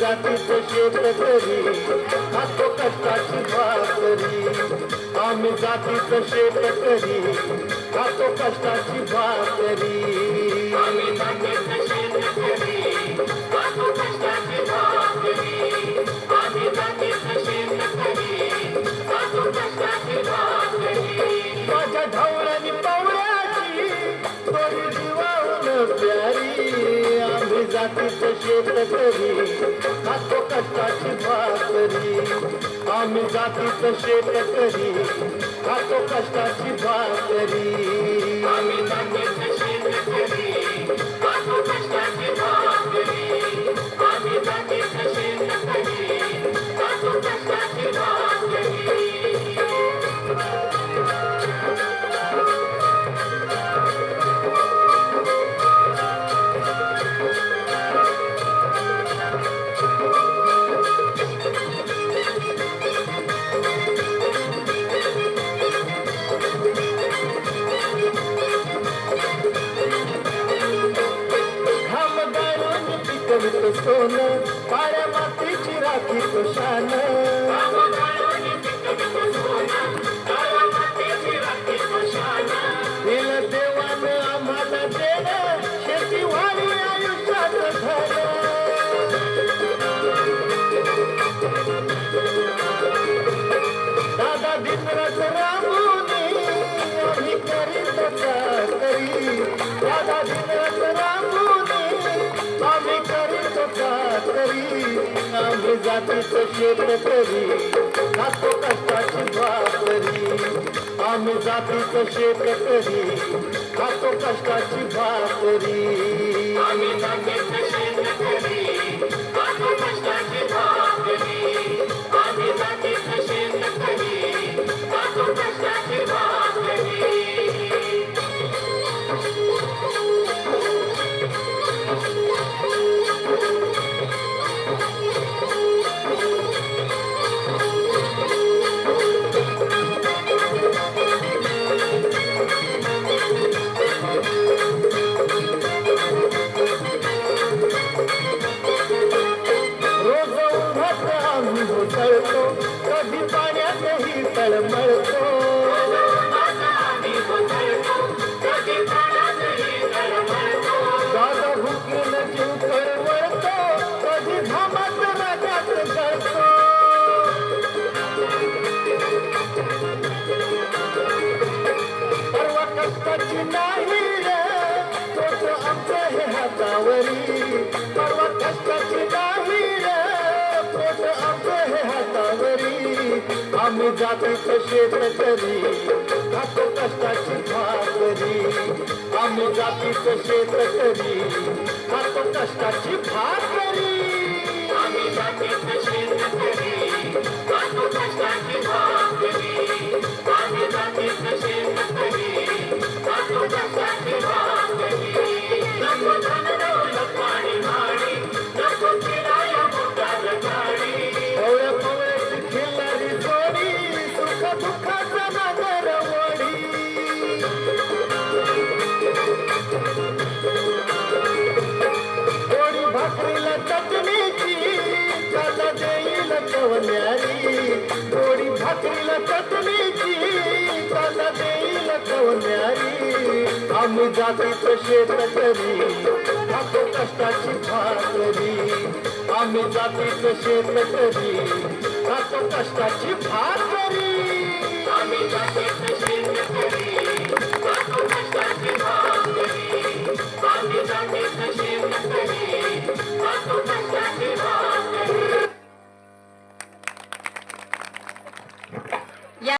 जातीचं शेतकरी खातो कष्टाची भाकरी. आम्ही जातीचं शेतकरी खातो कष्टाची भाकरी. आम्ही जातीचं शेतकरी खातो कष्टाची भाकरी. आम्ही जातीचं शेतकरी खातो कष्टाची भाकरी. माझ्या ढवळणी पवळ्याची थोडी जीवाहून प्यारी. आम्ही जातीचं शेतकरी खातो कष्टाची भाकरी. आम्ही जातीचं शेतकरी खातो कष्टाची भाकरी. आम्ही जातीचं शेतकरी खातो कष्टाची भाकरी. आम्ही जातीचं शेतकरी खातो कष्टाची भाकरी. पिकवितो सोनं काळ्या मातीची राखीतो शान. दिलं देवानं आम्हाला देणं शेतीवाडी आयुष्यात झालं. दादा दिनरात राबूनी आम्ही करीत करी. दादा दिनरात राबूनी आम्ही करीत करी. आम्ही जातीचं शेतकरी खातो कष्टाची भाकरी. आम्ही जातीचं शेतकरी खातो कष्टाची भाकरी. आम्ही जातीचं शेतकरी खातो कष्टाची भाकरी. आम्ही जातीचं शेतकरी खातो कष्टाची भाकरी. तळतो कधी पाण्यातही तळमळतो. दादा भुकेला जीव तळमळतो कधी घामात रागात जळतो. परवा कष्टाची नाही रे तोच आमचं हे हातावरी. परवा कष्टाची नाही रे तोच आमचं हे हातावरी. आम्ही जातीचं शेतकरी खातो कष्टाची भाकरी. आम्ही जातीचं शेतकरी खातो कष्टाची भाकरी. आम्ही जातीचं शेतकरी खातो कष्टाची भाकरी. आम्ही जातीचं शेतकरी खातो कष्टाची भाकरी. नको धन दौलत पाणी भाडी नको किराया मोटार गाडी. पवळ्या पवळ्याची खिल्लारी जोडी सुख दुःखाचा नागर वडी. थोडी भाकरीला चटणीची चला देईल कवन्यारी. थोडी भाकरीला चटणीची चला देईल कवन्यारी. आम्ही जातीचं शेतकरी खातो कष्टाची भाकरी. आम्ही जातीचं शेतकरी खातो कष्टाची भाकरी. आम्ही जातीचं